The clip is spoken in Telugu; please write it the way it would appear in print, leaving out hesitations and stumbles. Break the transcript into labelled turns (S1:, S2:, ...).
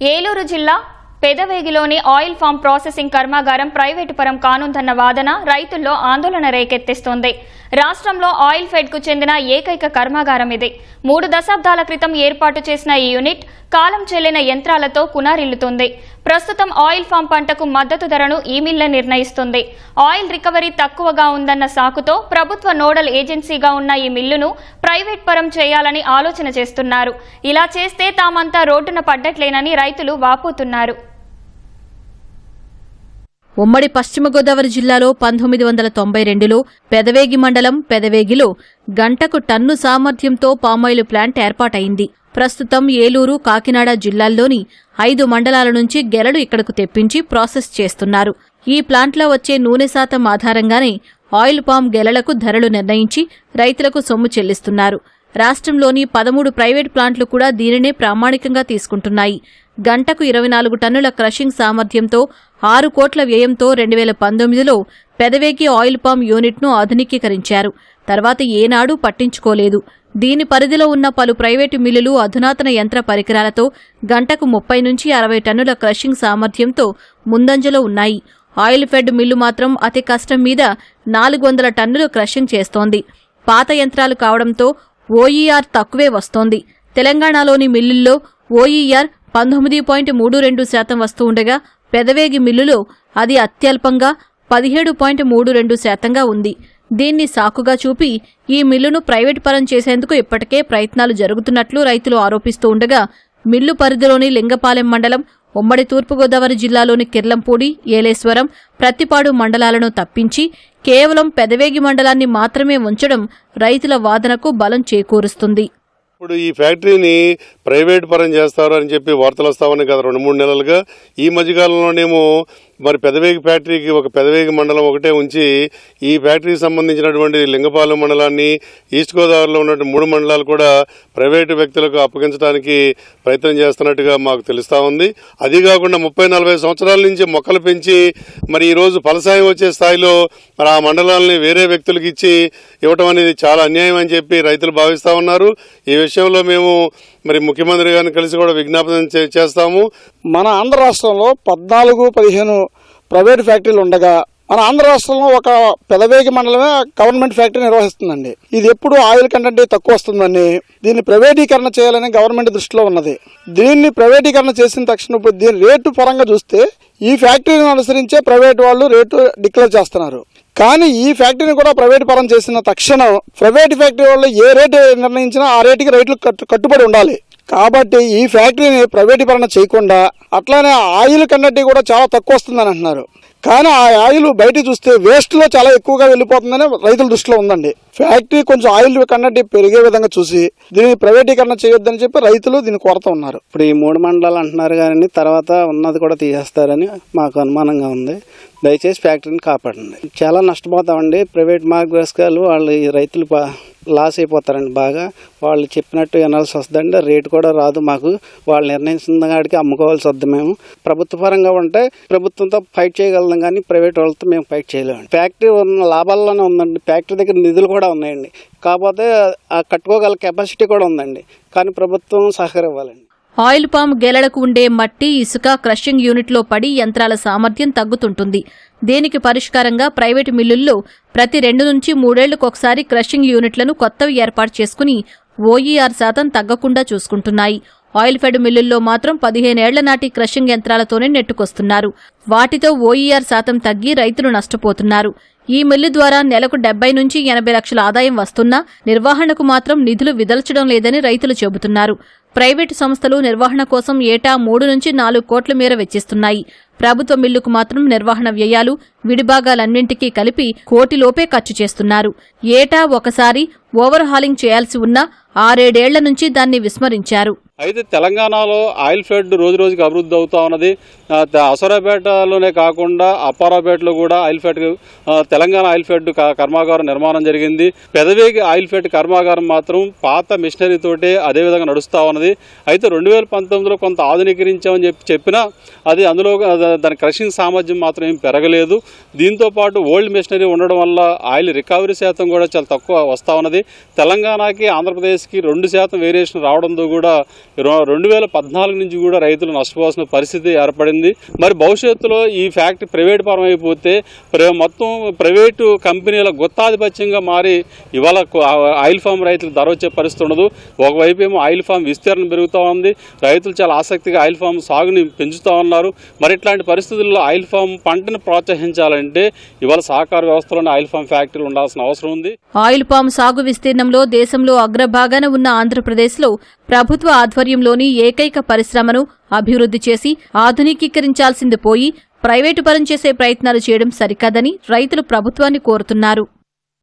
S1: ఏలూరు జిల్లా పెదవేగిలోని ఆయిల్ ఫామ్ ప్రాసెసింగ్ కర్మాగారం ప్రైవేటు పరం కానుందన్న వాదన రైతుల్లో ఆందోళన రేకెత్తిస్తోంది. రాష్ట్రంలో ఆయిల్ ఫెడ్ కు చెందిన ఏకైక కర్మాగారం ఇది. 3 దశాబ్దాల క్రితం ఏర్పాటు చేసిన ఈ యూనిట్ కాలం చెల్లిన యంత్రాలతో కునారిల్లుతుంది. ప్రస్తుతం ఆయిల్ ఫామ్ పంటకు మద్దతు ధరను ఈ మిల్లే నిర్ణయిస్తుంది. ఆయిల్ రికవరీ తక్కువగా ఉందన్న సాకుతో ప్రభుత్వ నోడల్ ఏజెన్సీగా ఉన్న ఈ మిల్లును ప్రైవేట్ పరం చేయాలని ఆలోచన చేస్తున్నారు. ఇలా చేస్తే తామంతా రోడ్డున పడ్డట్లేనని రైతులు వాపోతున్నారు.
S2: ఉమ్మడి పశ్చిమ గోదావరి జిల్లాలో 1992లో పెదవేగి మండలం పెదవేగిలో గంటకు టన్ను సామర్థ్యంతో పామాయిల్ ప్లాంట్ ఏర్పాటైంది. ప్రస్తుతం ఏలూరు, కాకినాడ జిల్లాల్లోని 5 మండలాల నుంచి గెలలు ఇక్కడకు తెప్పించి ప్రాసెస్ చేస్తున్నారు. ఈ ప్లాంట్లో వచ్చే నూనె శాతం ఆధారంగానే ఆయిల్ పామ్ గెలలకు ధరలు నిర్ణయించి రైతులకు సొమ్ము చెల్లిస్తున్నారు. రాష్ట్రంలోని 13 ప్రైవేట్ ప్లాంట్లు కూడా దీనినే ప్రామాణికంగా తీసుకుంటున్నాయి. గంటకు 24 టన్నుల క్రషింగ్ సామర్థ్యంతో 6 కోట్ల వ్యయంతో 2019లో పెదవేగి ఆయిల్ పామ్ యూనిట్ను ఆధునికీకరించారు. తర్వాత ఏనాడూ పట్టించుకోలేదు. దీని పరిధిలో ఉన్న పలు ప్రైవేటు మిల్లులు అధునాతన యంత్ర పరికరాలతో గంటకు 30 నుంచి 60 టన్నుల క్రషింగ్ సామర్థ్యంతో ముందంజలో ఉన్నాయి. ఆయిల్ ఫెడ్ మిల్లు మాత్రం అతి కష్టం మీద 400 టన్నులు క్రషింగ్ చేస్తోంది. పాత యంత్రాలు కావడంతో ఓఈఆర్ తక్కువే వస్తోంది. తెలంగాణలోని మిల్లుల్లో ఓఈఆర్ 19.32% వస్తూ ఉండగా పెదవేగి మిల్లులో అది అత్యల్పంగా 17.32%గా ఉంది. దీన్ని సాకుగా చూపి ఈ మిల్లును ప్రైవేట్ పరం చేసేందుకు ఇప్పటికే ప్రయత్నాలు జరుగుతున్నట్లు రైతులు ఆరోపిస్తూ ఉండగా మిల్లు పరిధిలోని లింగపాలెం మండలం, ఉమ్మడి తూర్పుగోదావరి జిల్లాలోని కిర్లంపూడి, ఏలేశ్వరం, ప్రత్తిపాడు మండలాలను తప్పించి కేవలం పెదవేగి మండలాన్ని మాత్రమే ఉంచడం రైతుల వాదనకు బలం చేకూరుస్తుంది.
S3: ఇప్పుడు ఈ ఫ్యాక్టరీని ప్రైవేట్ పరం చేస్తారు అని చెప్పి వార్తలు వస్తా ఉన్నాయి కదా 2-3 నెలలుగా. ఈ మధ్యకాలంలోనేమో మరి పెదవేగి ఫ్యాక్టరీకి ఒక పెదవేగి మండలం ఒకటే ఉంచి ఈ ఫ్యాక్టరీకి సంబంధించినటువంటి లింగపాలెం మండలాన్ని, ఈస్ట్ గోదావరిలో ఉన్నటువంటి 3 మండలాలు కూడా ప్రైవేటు వ్యక్తులకు అప్పగించడానికి ప్రయత్నం చేస్తున్నట్టుగా మాకు తెలుస్తూ ఉంది. అది కాకుండా 30-40 సంవత్సరాల నుంచి మొక్కలు పెంచి మరి ఈరోజు ఫలసాయం వచ్చే స్థాయిలో మరి ఆ మండలాలని వేరే వ్యక్తులకు ఇచ్చి ఇవ్వటం అనేది చాలా అన్యాయం అని చెప్పి రైతులు భావిస్తూ ఉన్నారు. ఈ విషయంలో మేము మరి ముఖ్యమంత్రి గారిని కలిసి కూడా విజ్ఞాపన చేస్తాము.
S4: మన ఆంధ్ర రాష్ట్రంలో 14-15 ప్రైవేట్ ఫ్యాక్టరీలు ఉండగా మన ఆంధ్ర రాష్ట్రంలో ఒక పెదవేగి మండలమే గవర్నమెంట్ ఫ్యాక్టరీ నిర్వహిస్తుందండి. ఇది ఎప్పుడు ఆయిల్ కంటెంట్ తక్కువ వస్తుందని దీన్ని ప్రైవేటీకరణ చేయాలని గవర్నమెంట్ దృష్టిలో ఉన్నది. దీన్ని ప్రైవేటీకరణ చేసిన తక్షణం దీని రేటు పరంగా చూస్తే ఈ ఫ్యాక్టరీని అనుసరించే ప్రైవేట్ వాళ్ళు రేటు డిక్లేర్ చేస్తున్నారు. కానీ ఈ ఫ్యాక్టరీని కూడా ప్రైవేట్ పరం చేసిన తక్షణం ప్రైవేట్ ఫ్యాక్టరీ వాళ్ళు ఏ రేటు నిర్ణయించినా ఆ రేటుకి రైతులు కట్టుబడి ఉండాలి. కాబట్టి ఈ ఫ్యాక్టరీని ప్రైవేటీకరణ చేయకుండా అట్లానే ఆయిల్ కంటెంట్ కూడా చాలా తక్కువ వస్తుందని అంటున్నారు. కానీ ఆ ఆయిల్ బయట చూస్తే వేస్ట్లో చాలా ఎక్కువగా వెళ్ళిపోతుందని రైతుల దృష్టిలో ఉందండి. ఫ్యాక్టరీ కొంచెం ఆయిల్ కంటెంట్ పెరిగే విధంగా చూసి దీన్ని ప్రైవేటీకరణ చేయొద్దని చెప్పి రైతులు దీన్ని కోరుతూ ఉన్నారు.
S5: ఇప్పుడు ఈ 3 మండలాలు అంటున్నారు కానీ తర్వాత ఉన్నది కూడా తీసేస్తారని మాకు అనుమానంగా ఉంది. దయచేసి ఫ్యాక్టరీని కాపాడండి. చాలా నష్టపోతామండి. ప్రైవేట్ మార్గదర్శకాలు వాళ్ళు రైతులు లాస్ అయిపోతారండి. బాగా వాళ్ళు చెప్పినట్టు వినాల్సి వస్తుందండి. రేటు కూడా రాదు మాకు. వాళ్ళు నిర్ణయించిన కాడికి అమ్ముకోవాల్సి వద్దు. మేము ప్రభుత్వ పరంగా ఉంటే ప్రభుత్వంతో ఫైట్ చేయగలం కానీ ప్రైవేట్ వాళ్ళతో మేము ఫైట్ చేయలేము. ఫ్యాక్టరీ ఉన్న లాభాల్లోనే ఉందండి. ఫ్యాక్టరీ దగ్గర నిధులు కూడా ఉన్నాయండి. కాకపోతే కట్టుకోగల కెపాసిటీ కూడా ఉందండి. కానీ ప్రభుత్వం సహకరివ్వాలండి.
S2: ఆయిల్ పామ్ గెలలకు ఉండే మట్టి, ఇసుక క్రషింగ్ యూనిట్లో పడి యంత్రాల సామర్థ్యం తగ్గుతుంటుంది. దీనికి పరిష్కారంగా ప్రైవేటు మిల్లుల్లో ప్రతి 2 నుంచి 3 ఏళ్లకొకసారి క్రషింగ్ యూనిట్లను కొత్తవి ఏర్పాటు చేసుకుని ఓఈఆర్ శాతం తగ్గకుండా చూసుకుంటున్నాయి. ఆయిల్ ఫెడ్ మిల్లుల్లో మాత్రం 15 ఏళ్ల నాటి క్రషింగ్ యంత్రాలతోనే నెట్టుకొస్తున్నారు. వాటితో ఓఈఆర్ శాతం తగ్గి రైతులు నష్టపోతున్నారు. ఈ మిల్లు ద్వారా నెలకు 70 నుంచి 80 లక్షల ఆదాయం వస్తున్నా నిర్వహణకు మాత్రం నిధులు విదల్చడం లేదని రైతులు చెబుతున్నారు. ప్రైవేటు సంస్థలు నిర్వహణ కోసం ఏటా 3 నుంచి 4 కోట్ల మేర వెచ్చిస్తున్నాయి. ప్రభుత్వ మిల్లుకు మాత్రం నిర్వహణ వ్యయాలు విడిభాగాలన్నింటికీ కలిపి 1 కోటిలోపే ఖర్చు చేస్తున్నారు. ఏటా ఒకసారి ఓవర్ హాలింగ్ చేయాల్సి ఉన్నా 6-7 ఏళ్ల నుంచి దాన్ని విస్మరించారు.
S6: అయితే తెలంగాణలో ఆయిల్ ఫెడ్ రోజు రోజుకి అభివృద్ధి అవుతా ఉన్నది. అసరాపేటలోనే కాకుండా అప్పారాపేటలో కూడా oil fed Telangana oil fed కర్మాగారం నిర్మాణం జరిగింది. పెదవేగి ఆయిల్ ఫెడ్ కర్మాగారం మాత్రం పాత మిషనరీతోటే అదేవిధంగా నడుస్తా ఉన్నది. ఉన్నది. అయితే 2019లో కొంత ఆధునీకరించామని చెప్పినా అది అందులో దాని క్రషింగ్ సామర్థ్యం మాత్రం ఏం పెరగలేదు. దీంతోపాటు ఓల్డ్ మెషినరీ ఉండడం వల్ల ఆయిల్ రికవరీ శాతం కూడా చాలా తక్కువ వస్తూ ఉన్నది. తెలంగాణకి ఆంధ్రప్రదేశ్కి 2% వేరియేషన్ రావడంతో కూడా 2014 నుంచి కూడా రైతులు నష్టపోవాల్సిన పరిస్థితి ఏర్పడింది. మరి భవిష్యత్తులో ఈ ఫ్యాక్టరీ ప్రైవేట్ పరం అయిపోతే మొత్తం ప్రైవేటు కంపెనీల గుత్తాధిపత్యంగా మారి ఇవాళ ఆయిల్ ఫామ్ రైతులకు ధర వచ్చే పరిస్థితి ఉండదు. ఒకవైపు ఏమో ఆయిల్ ఫామ్ విస్తీర్ణం పెరుగుతూ ఉంది, రైతులు చాలా ఆసక్తిగా ఆయిల్ ఫామ్ సాగుని పెంచుతూ ఉన్నారు. మరి ఇట్లాంటి పరిస్థితుల్లో ఆయిల్ ఫామ్ పంటను ప్రోత్సహించాలంటే ఇవాళ సహకార వ్యవస్థలోనే ఆయిల్ ఫామ్ ఫ్యాక్టరీలు ఉండాల్సిన అవసరం ఉంది.
S2: ఆయిల్ పామ్ సాగు విస్తీర్ణంలో దేశంలో అగ్రభాగాన ఉన్న ఆంధ్రప్రదేశ్లో ప్రభుత్వ ఆధ్వర్యంలోని ఏకైక పరిశ్రమను అభివృద్ధి చేసి ఆధునికీకరించాల్సింది పోయి ప్రైవేటు పరం చేసే ప్రయత్నాలు చేయడం సరికాదని రైతులు ప్రభుత్వాన్ని కోరుతున్నారు.